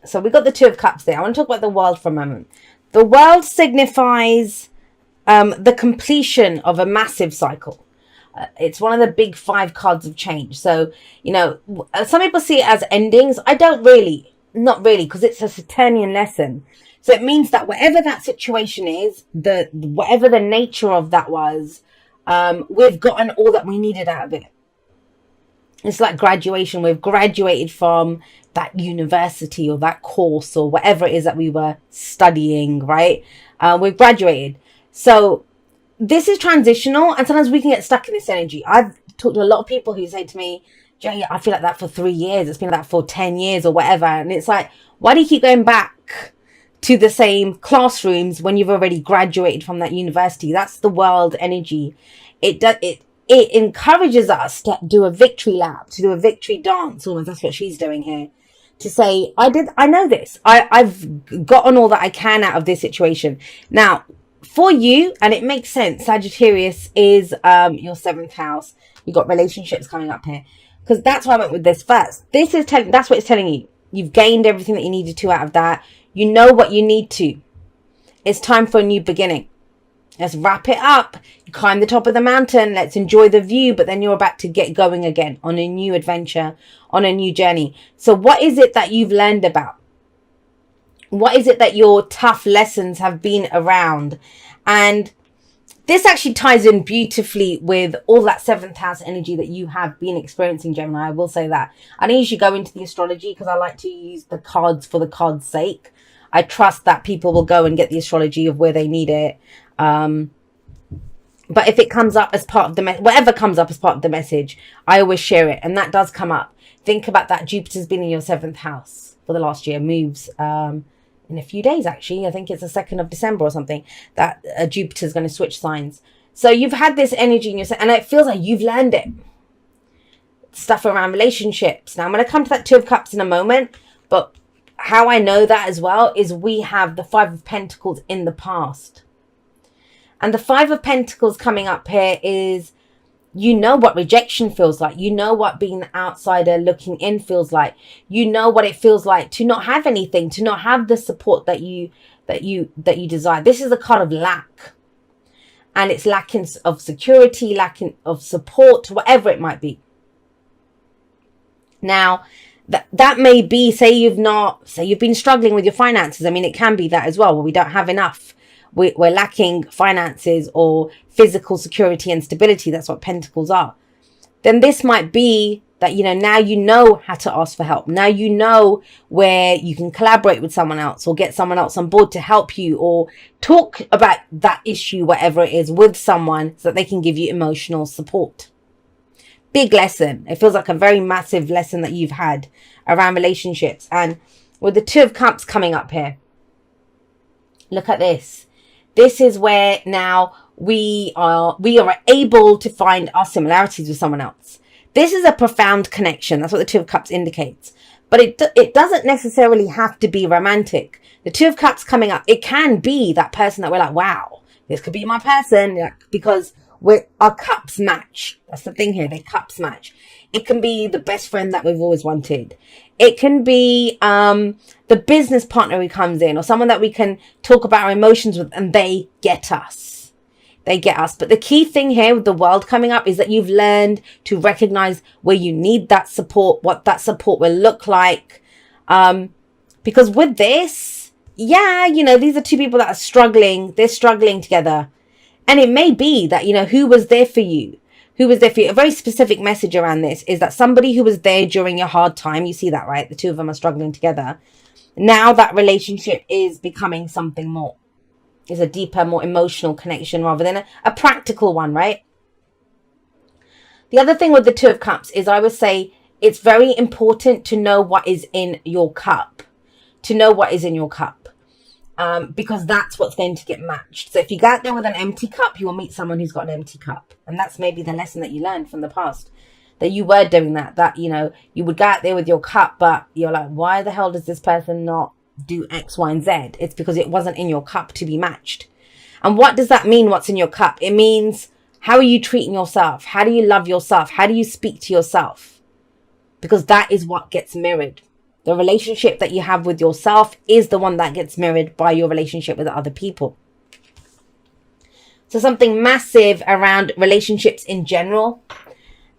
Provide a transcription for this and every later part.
So we got the Two of Cups there. I want to talk about the world for a moment. The world signifies the completion of a massive cycle. It's one of the big 5 cards of change. So, some people see it as endings. I don't really, not really, because it's a Saturnian lesson. So it means that whatever that situation is, whatever the nature of that was, we've gotten all that we needed out of it. It's like graduation. We've graduated from that university or that course or whatever it is that we were studying, right? We've graduated. So this is transitional, and sometimes we can get stuck in this energy. I've talked to a lot of people who say to me, Jay, I feel like that for 3 years. It's been like that for 10 years or whatever. And it's like, why do you keep going back to the same classrooms when you've already graduated from that university? That's the world energy. It encourages us to do a victory lap, to do a victory dance. Almost, that's what she's doing here. To say, I know this. I've gotten all that I can out of this situation. Now, for you, and it makes sense, Sagittarius is your 7th house. You've got relationships coming up here. Because that's why I went with this first. That's what it's telling you. You've gained everything that you needed to out of that. You know what you need to. It's time for a new beginning. Let's wrap it up. You climb the top of the mountain. Let's enjoy the view. But then you're about to get going again on a new adventure, on a new journey. So what is it that you've learned about? What is it that your tough lessons have been around? And this actually ties in beautifully with all that 7th house energy that you have been experiencing, Gemini. I will say that. I don't usually go into the astrology because I like to use the cards for the cards' sake. I trust that people will go and get the astrology of where they need it. But if it comes up as part of the whatever comes up as part of the message, I always share it. And that does come up. Think about that. Jupiter's been in your 7th house for the last year. Moves in a few days, actually. I think it's the 2nd of December or something that Jupiter's going to switch signs. So you've had this energy in your, and it feels like you've learned it. Stuff around relationships. Now I'm going to come to that 2 of Cups in a moment, but how I know that as well is we have the 5 of Pentacles in the past. And the 5 of Pentacles coming up here is, you know what rejection feels like. You know what being the outsider looking in feels like. You know what it feels like to not have anything, to not have the support that you desire. This is a card of lack. And it's lacking of security, lacking of support, whatever it might be. Now, that may be, say you've been struggling with your finances. I mean, it can be that as well, where we don't have enough. We're lacking finances or physical security and stability. That's what Pentacles are. Then this might be that, now you know how to ask for help. Now you know where you can collaborate with someone else or get someone else on board to help you or talk about that issue, whatever it is, with someone so that they can give you emotional support. Big lesson. It feels like a very massive lesson that you've had around relationships. And with the 2 of Cups coming up here, look at this. This is where now we are able to find our similarities with someone else. This is a profound connection. That's what the 2 of Cups indicates. But it doesn't necessarily have to be romantic. The 2 of Cups coming up, it can be that person that we're like, wow, this could be my person, because our cups match. That's the thing here. Their cups match. It can be the best friend that we've always wanted. It can be the business partner who comes in or someone that we can talk about our emotions with and they get us. They get us. But the key thing here with the world coming up is that you've learned to recognize where you need that support, what that support will look like. Because with this, these are 2 people that are struggling. They're struggling together. And it may be that, who was there for you? Who was there for you? A very specific message around this is that somebody who was there during your hard time, you see that, right? The 2 of them are struggling together. Now that relationship is becoming something more. It's a deeper, more emotional connection rather than a practical one, right? The other thing with the 2 of Cups is I would say it's very important to know what is in your cup. To know what is in your cup. Because that's what's going to get matched. So if you go out there with an empty cup, you will meet someone who's got an empty cup. And that's maybe the lesson that you learned from the past. That you were doing that, you would go out there with your cup, but you're like, why the hell does this person not do X, Y, and Z? It's because it wasn't in your cup to be matched. And what does that mean, what's in your cup? It means, how are you treating yourself? How do you love yourself? How do you speak to yourself? Because that is what gets mirrored. The relationship that you have with yourself is the one that gets mirrored by your relationship with other people. So something massive around relationships in general.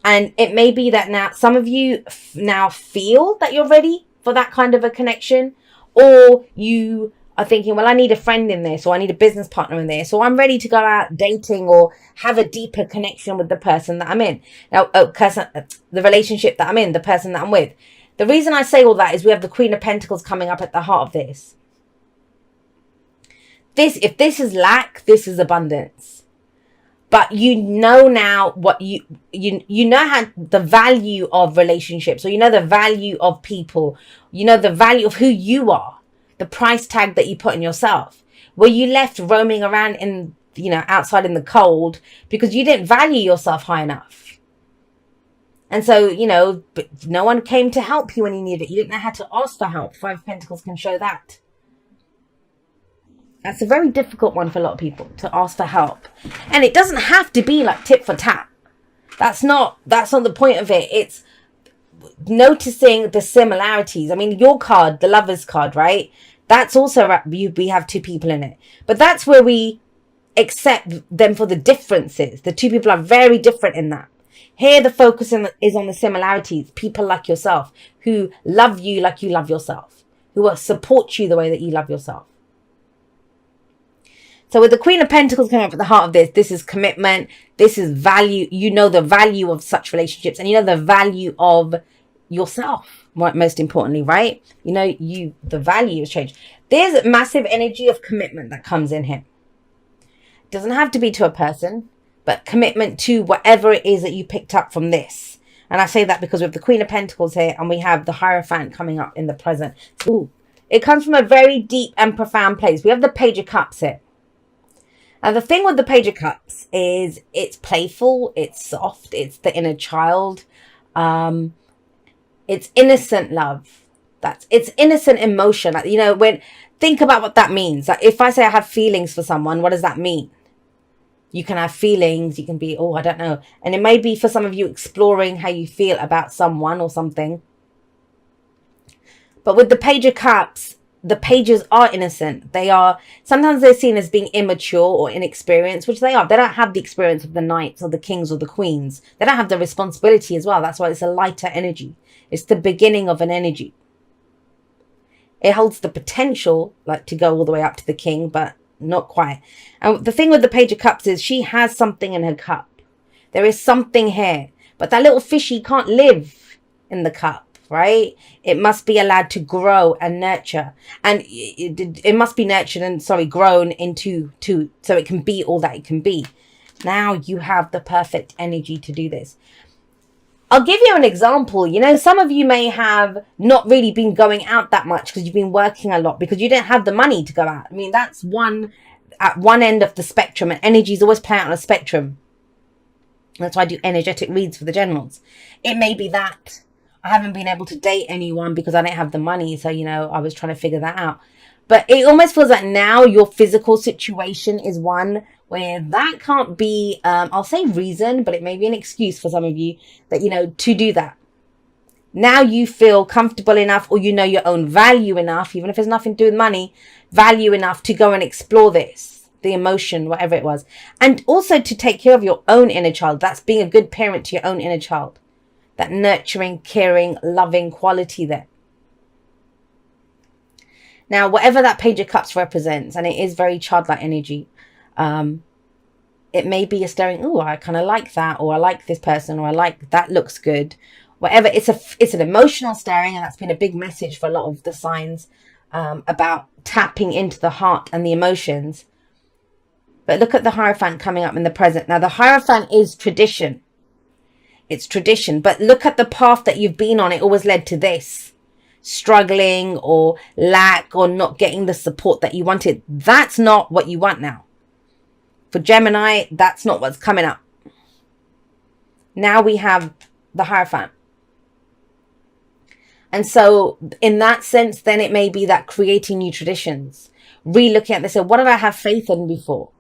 And it may be that now some of you now feel that you're ready for that kind of a connection, or you are thinking, well, I need a friend in this, or I need a business partner in this, or I'm ready to go out dating or have a deeper connection with the person that I'm in. Now, the relationship that I'm in, the person that I'm with. The reason I say all that is we have the Queen of Pentacles coming up at the heart of this. If this is lack, this is abundance. But you know now what you know how the value of relationships, or you know the value of people, you know the value of who you are, the price tag that you put on yourself. Were you left roaming around in, outside in the cold because you didn't value yourself high enough? And so, but no one came to help you when you needed it. You didn't know how to ask for help. Five of Pentacles can show that. That's a very difficult one for a lot of people, to ask for help. And it doesn't have to be like tit for tat. That's not the point of it. It's noticing the similarities. I mean, your card, the Lover's card, right? That's also, we have two people in it. But that's where we accept them for the differences. The two people are very different in that. Here, the focus is on the similarities. People like yourself, who love you like you love yourself, who will support you the way that you love yourself. So with the Queen of Pentacles coming up at the heart of this, this is commitment. This is value. You know the value of such relationships, and you know the value of yourself, most importantly, right? The value has changed. There's massive energy of commitment that comes in here. It doesn't have to be to a person, but commitment to whatever it is that you picked up from this. And I say that because we have the Queen of Pentacles here, and we have the Hierophant coming up in the present. Ooh, it comes from a very deep and profound place. We have the Page of Cups here. And the thing with the Page of Cups is it's playful, it's soft, it's the inner child. It's innocent love. It's innocent emotion. Think about what that means. Like if I say I have feelings for someone, what does that mean? You can have feelings, you can be, I don't know. And it may be for some of you exploring how you feel about someone or something. But with the Page of Cups, the pages are innocent. Sometimes they're seen as being immature or inexperienced, which they are. They don't have the experience of the knights or the kings or the queens. They don't have the responsibility as well. That's why it's a lighter energy. It's the beginning of an energy. It holds the potential to go all the way up to the king, but not quite. And the thing with the Page of Cups is she has something in her cup. There is something here, but that little fishy can't live in the cup. Right? It must be allowed to grow and nurture, and it must be nurtured and grown into so it can be all that it can be. Now you have the perfect energy to do this. I'll give you an example. Some of you may have not really been going out that much because you've been working a lot because you didn't have the money to go out. I mean, that's at one end of the spectrum, and energies always play out on a spectrum. That's why I do energetic reads for the generals. It may be that I haven't been able to date anyone because I didn't have the money. So, I was trying to figure that out. But it almost feels like now your physical situation is one where that can't be, I'll say reason, but it may be an excuse for some of you that, to do that. Now you feel comfortable enough, or your own value enough, even if it's nothing to do with money, value enough to go and explore this, the emotion, whatever it was. And also to take care of your own inner child. That's being a good parent to your own inner child. That nurturing, caring, loving quality there. Now, whatever that Page of Cups represents, and it is very childlike energy, it may be a staring, I kind of like that, or I like this person, or I like that looks good. Whatever, it's an emotional staring, and that's been a big message for a lot of the signs about tapping into the heart and the emotions. But look at the Hierophant coming up in the present. Now, the Hierophant is tradition. It's tradition, but look at the path that you've been on. It always led to this. Struggling or lack or not getting the support that you wanted. That's not what you want now. For Gemini, that's not what's coming up. Now we have the Hierophant. And so in that sense, then it may be that creating new traditions. Re-looking at this, so what did I have faith in before?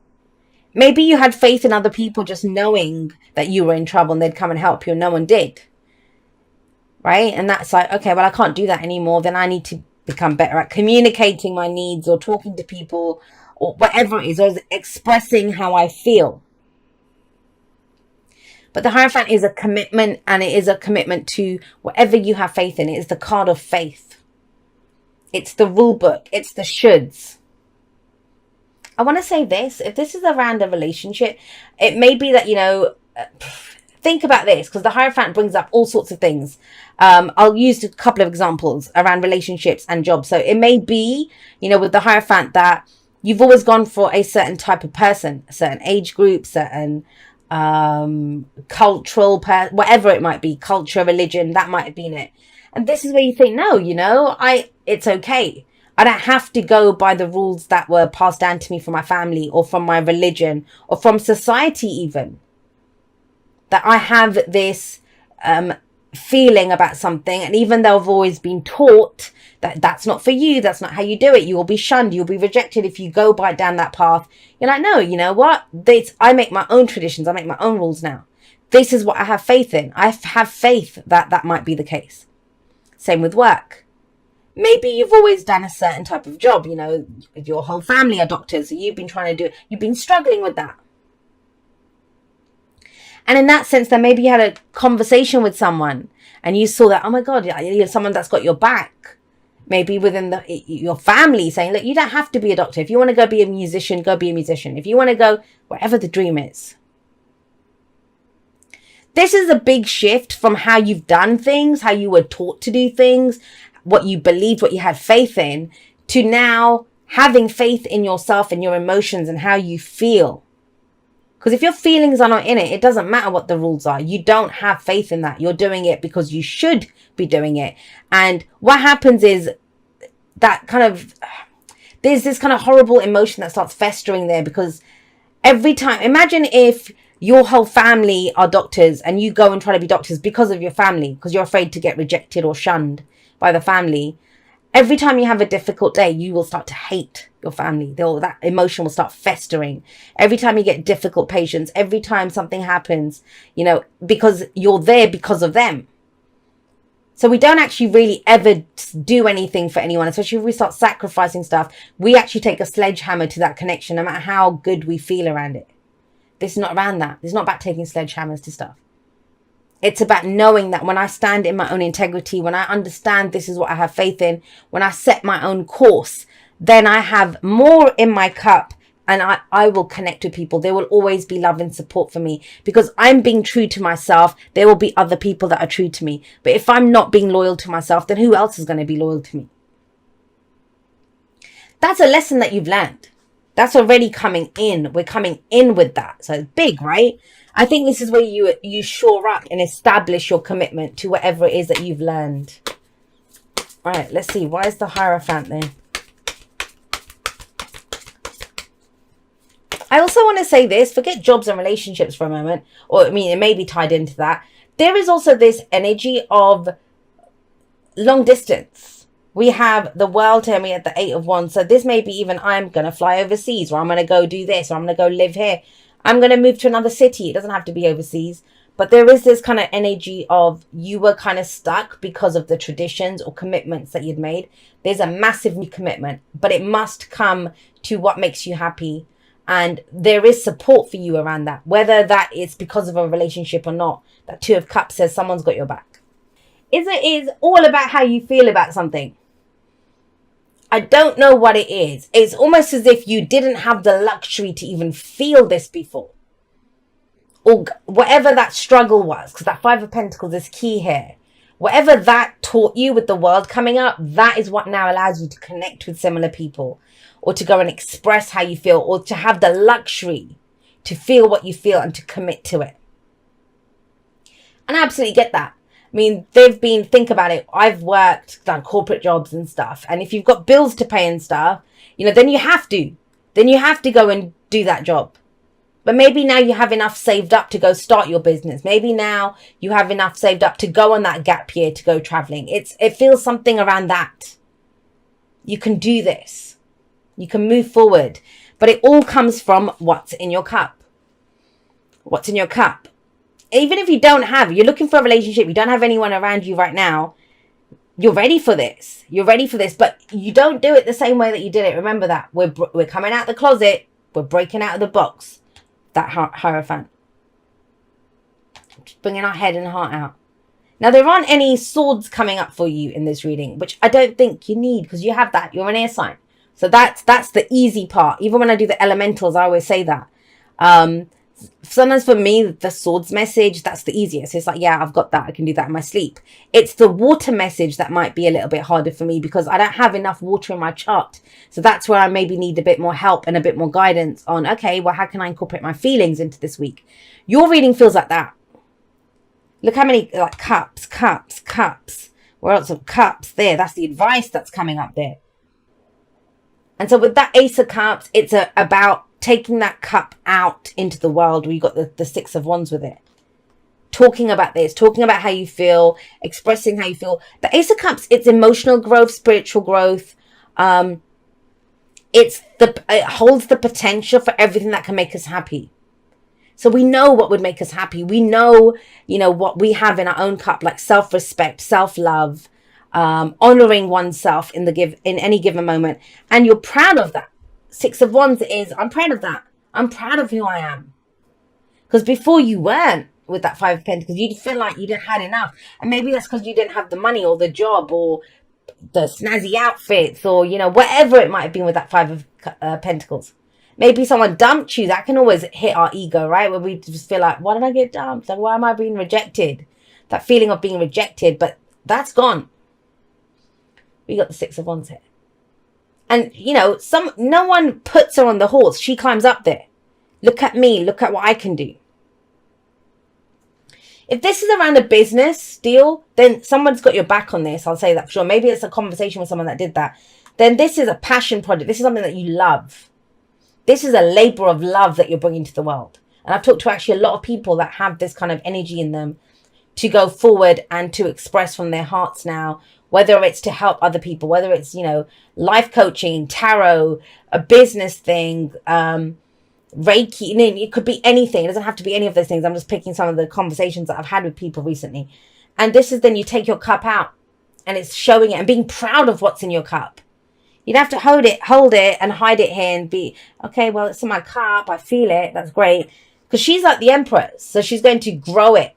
Maybe you had faith in other people just knowing that you were in trouble and they'd come and help you, and no one did. right? And that's like, okay, well, I can't do that anymore. Then I need to become better at communicating my needs or talking to people or whatever it is, or expressing how I feel. But the Hierophant is a commitment, and it is a commitment to whatever you have faith in. It is the card of faith. It's the rule book. It's the shoulds. I want to say this. If this is around a relationship, it may be that, think about this, because the Hierophant brings up all sorts of things. I'll use a couple of examples around relationships and jobs. So it may be, with the Hierophant, that you've always gone for a certain type of person, a certain age group, certain cultural, whatever it might be, culture, religion, that might have been it. And this is where you think, no, it's okay. I don't have to go by the rules that were passed down to me from my family or from my religion or from society even. That I have this feeling about something, and even though I've always been taught that that's not for you, that's not how you do it, you will be shunned, you'll be rejected if you go by down that path. You're like, no, you know what? I make my own traditions, I make my own rules now. This is what I have faith in. I have faith that that might be the case. Same with work. Maybe you've always done a certain type of job, your whole family are doctors, so you've been struggling with that. And in that sense, then maybe you had a conversation with someone and you saw that, oh my God, you're someone that's got your back. Maybe within your family saying, look, you don't have to be a doctor. If you want to go be a musician, go be a musician. If you want to go wherever the dream is. This is a big shift from how you've done things, how you were taught to do things, what you believed, what you had faith in, to now having faith in yourself and your emotions and how you feel. Because if your feelings are not in it, it doesn't matter what the rules are. You don't have faith in that. You're doing it because you should be doing it. And what happens is that there's this kind of horrible emotion that starts festering there, because every time, imagine if your whole family are doctors and you go and try to be doctors because of your family, because you're afraid to get rejected or shunned by the family. Every time you have a difficult day, you will start to hate your family. That emotion will start festering. Every time you get difficult patients, every time something happens, because you're there because of them. So we don't actually really ever do anything for anyone, especially if we start sacrificing stuff. We actually take a sledgehammer to that connection, no matter how good we feel around it. This is not around that. It's not about taking sledgehammers to stuff. It's about knowing that when I stand in my own integrity, when I understand this is what I have faith in, when I set my own course, then I have more in my cup, and I will connect with people. There will always be love and support for me because I'm being true to myself. There will be other people that are true to me. But if I'm not being loyal to myself, then who else is going to be loyal to me? That's a lesson that you've learned. That's already coming in. We're coming in with that. So it's big, right? I think this is where you shore up and establish your commitment to whatever it is that you've learned. All right, let's see. Why is the Hierophant there? I also want to say this. Forget jobs and relationships for a moment. Or, it may be tied into that. There is also this energy of long distance. We have the world here, we have the 8 of Wands. So this may be even, I'm going to fly overseas, or I'm going to go do this, or I'm going to go live here. I'm going to move to another city. It doesn't have to be overseas. But there is this kind of energy of you were kind of stuck because of the traditions or commitments that you'd made. There's a massive new commitment, but it must come to what makes you happy. And there is support for you around that, whether that is because of a relationship or not. That 2 of Cups says someone's got your back. It's all about how you feel about something. I don't know what it is. It's almost as if you didn't have the luxury to even feel this before. Or whatever that struggle was, because that 5 of Pentacles is key here. Whatever that taught you with the world coming up, that is what now allows you to connect with similar people, or to go and express how you feel, or to have the luxury to feel what you feel and to commit to it. And I absolutely get that. I mean, think about it. I've done corporate jobs and stuff. And if you've got bills to pay and stuff, then you have to go and do that job. But maybe now you have enough saved up to go start your business. Maybe now you have enough saved up to go on that gap year to go traveling. It feels something around that. You can do this. You can move forward. But it all comes from what's in your cup. What's in your cup? even if you don't have, you're looking for a relationship, you don't have anyone around you right now, you're ready for this. You're ready for this, but you don't do it the same way that you did it. Remember that. We're coming out of the closet. We're breaking out of the box. That Hierophant. Just bringing our head and heart out. Now, there aren't any swords coming up for you in this reading, which I don't think you need because you have that. You're an air sign. So that's the easy part. Even when I do the elementals, I always say that. Sometimes for me, the swords message, that's the easiest. It's like, yeah, I've got that. I can do that in my sleep. It's the water message that might be a little bit harder for me because I don't have enough water in my chart. So that's where I maybe need a bit more help and a bit more guidance on, okay, well, how can I incorporate my feelings into this week? Your reading feels like that. Look how many, like, cups. Where else are cups? There, that's the advice that's coming up there. And so with that Ace of Cups, it's about taking that cup out into the world where you got the Six of Wands with it. Talking about this, talking about how you feel, expressing how you feel. The Ace of Cups, it's emotional growth, spiritual growth. It holds the potential for everything that can make us happy. So we know what would make us happy. We know, what we have in our own cup, like self-respect, self-love, honoring oneself in any given moment. And you're proud of that. Six of Wands is, I'm proud of that. I'm proud of who I am. Because before you weren't with that Five of Pentacles, you feel like you didn't had enough. And maybe that's because you didn't have the money or the job or the snazzy outfits or, whatever it might have been with that Five of Pentacles. Maybe someone dumped you. That can always hit our ego, right? Where we just feel like, why did I get dumped? Like, why am I being rejected? That feeling of being rejected, but that's gone. We got the Six of Wands here. And, no one puts her on the horse. She climbs up there. Look at me. Look at what I can do. If this is around a business deal, then someone's got your back on this. I'll say that for sure. Maybe it's a conversation with someone that did that. Then this is a passion project. This is something that you love. This is a labor of love that you're bringing to the world. And I've talked to actually a lot of people that have this kind of energy in them to go forward and to express from their hearts now, whether it's to help other people, whether it's, life coaching, tarot, a business thing, Reiki, it could be anything. It doesn't have to be any of those things. I'm just picking some of the conversations that I've had with people recently. And this is then you take your cup out and it's showing it and being proud of what's in your cup. You'd have to hold it and hide it here and be, okay, well, it's in my cup. I feel it. That's great. Because she's like the Empress. So she's going to grow it.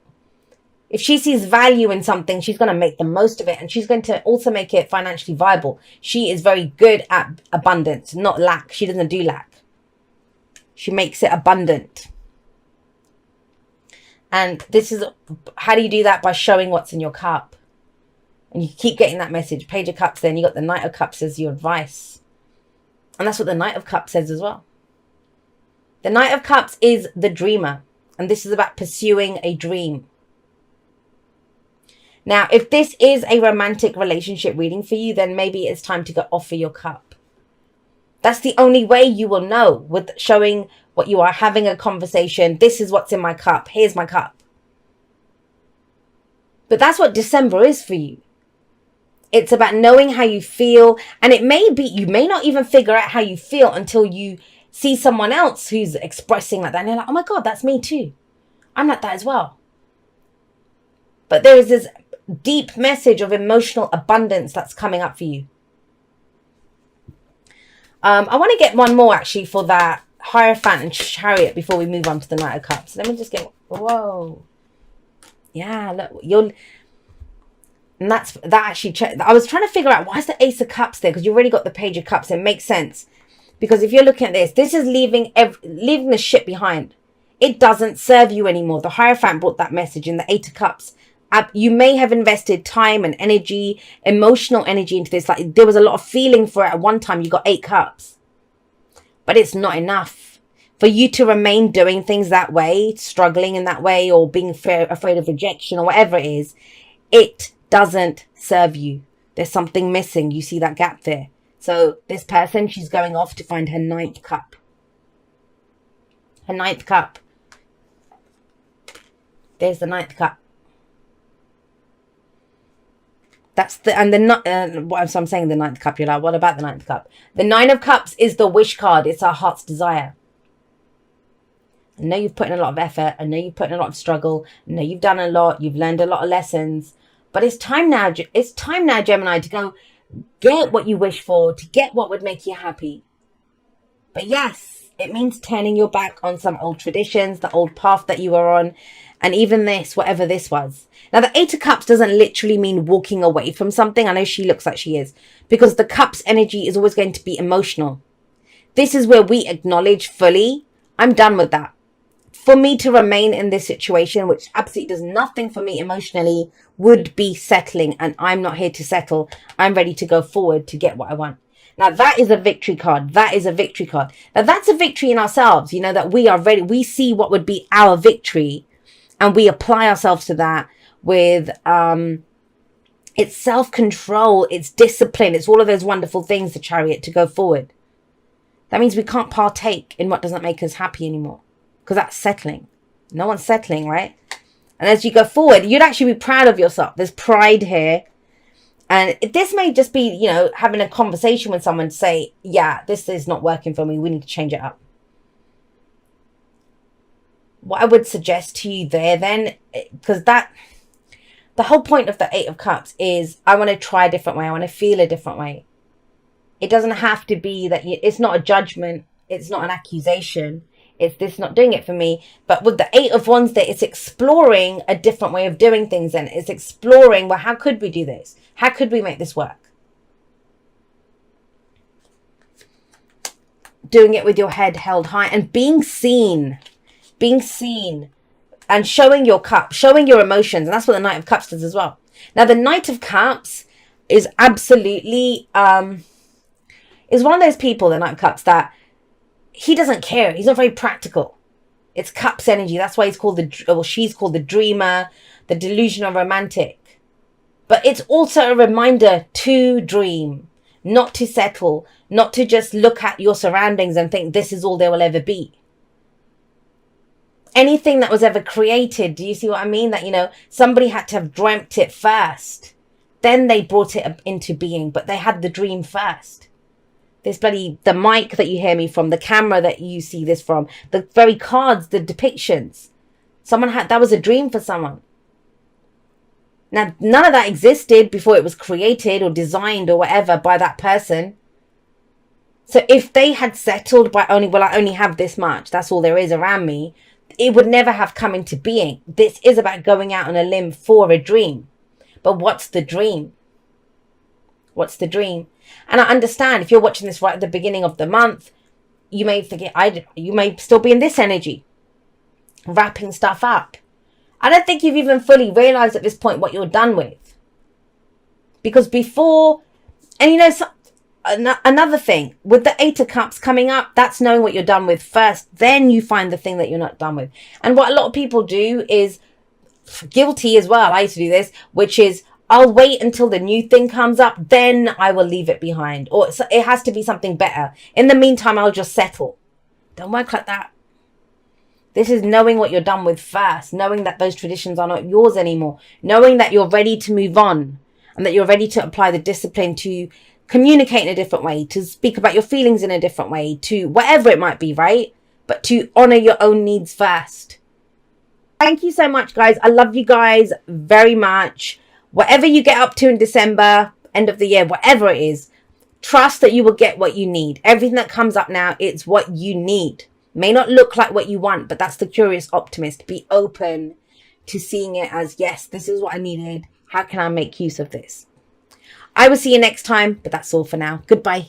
If she sees value in something, she's going to make the most of it. And she's going to also make it financially viable. She is very good at abundance, not lack. She doesn't do lack. She makes it abundant. And this is, how do you do that? By showing what's in your cup. And you keep getting that message. Page of Cups, then you got the Knight of Cups as your advice. And that's what the Knight of Cups says as well. The Knight of Cups is the dreamer. And this is about pursuing a dream. Now, if this is a romantic relationship reading for you, then maybe it's time to go offer your cup. That's the only way you will know, with showing what you are, having a conversation. This is what's in my cup. Here's my cup. But that's what December is for you. It's about knowing how you feel. And it may be, you may not even figure out how you feel until you see someone else who's expressing like that. And you're like, oh my God, that's me too. I'm like that as well. But there is this deep message of emotional abundance that's coming up for you. I want to get one more actually for that Hierophant and Chariot before we move on to the Knight of Cups. Let me just get, whoa. Yeah, look, and that's that actually. I was trying to figure out why is the Ace of Cups there, because you already got the Page of Cups. It makes sense because if you're looking at this is leaving the ship behind. It doesn't serve you anymore. The Hierophant brought that message in the Eight of Cups. You may have invested time and energy, emotional energy into this. Like there was a lot of feeling for it at one time. You got 8 cups, but it's not enough for you to remain doing things that way, struggling in that way, or being afraid of rejection or whatever it is. It doesn't serve you. There's something missing. You see that gap there. So this person, she's going off to find her 9th cup. Her 9th cup. There's the 9th cup. That's the, and the, so I'm saying the 9th cup. You're like, what about the 9th cup? The 9 of Cups is the wish card. It's our heart's desire. I know you've put in a lot of effort. I know you've put in a lot of struggle. I know you've done a lot. You've learned a lot of lessons. But it's time now. It's time now, Gemini, to go get what you wish for, to get what would make you happy. But yes, it means turning your back on some old traditions, the old path that you were on, and even this, whatever this was. Now, the Eight of Cups doesn't literally mean walking away from something. I know she looks like she is, because the Cups energy is always going to be emotional. This is where we acknowledge fully, I'm done with that. For me to remain in this situation, which absolutely does nothing for me emotionally, would be settling. And I'm not here to settle. I'm ready to go forward to get what I want. Now, that is a victory card. That is a victory card. Now, that's a victory in ourselves. You know, that we are ready. We see what would be our victory. And we apply ourselves to that with it's self-control, it's discipline, it's all of those wonderful things, the Chariot, to go forward. That means we can't partake in what doesn't make us happy anymore. Because that's settling. No one's settling, right? And as you go forward, you'd actually be proud of yourself. There's pride here. And this may just be, you know, having a conversation with someone to say, yeah, this is not working for me. We need to change it up. What I would suggest to you there then, because the whole point of the Eight of Cups is I want to try a different way. I want to feel a different way. It doesn't have to be that it's not a judgment. It's not an accusation. It's this not doing it for me. But with the Eight of Wands there, it's exploring a different way of doing things. And it's exploring, well, how could we do this? How could we make this work? Doing it with your head held high and being seen and showing your cup, showing your emotions. And that's what the Knight of Cups does as well. Now, the Knight of Cups is absolutely, is one of those people, the Knight of Cups, that he doesn't care. He's not very practical. It's Cups energy. That's why he's called she's called the dreamer, the delusional romantic. But it's also a reminder to dream, not to settle, not to just look at your surroundings and think this is all there will ever be. Anything that was ever created, do you see what I mean? That, you know, somebody had to have dreamt it first. Then they brought it into being, but they had the dream first. The mic that you hear me from, the camera that you see this from, the very cards, the depictions. That was a dream for someone. Now, none of that existed before it was created or designed or whatever by that person. So if they had settled by I only have this much, that's all there is around me, it would never have come into being. This is about going out on a limb for a dream. But what's the dream? What's the dream? And I understand if you're watching this right at the beginning of the month, you may forget, you may still be in this energy, wrapping stuff up. I don't think you've even fully realized at this point what you're done with. Because before, and you know, another thing, with the Eight of Cups coming up, that's knowing what you're done with first. Then you find the thing that you're not done with. And what a lot of people do is, guilty as well, I used to do this, which is, I'll wait until the new thing comes up, then I will leave it behind. Or it has to be something better. In the meantime, I'll just settle. Don't work like that. This is knowing what you're done with first. Knowing that those traditions are not yours anymore. Knowing that you're ready to move on. And that you're ready to apply the discipline to communicate in a different way. To speak about your feelings in a different way. To whatever it might be, right? But to honor your own needs first. Thank you so much, guys. I love you guys very much. Whatever you get up to in December, end of the year, whatever it is, trust that you will get what you need. Everything that comes up now, it's what you need. May not look like what you want, but that's the curious optimist. Be open to seeing it as, yes, this is what I needed. How can I make use of this? I will see you next time, but that's all for now. Goodbye.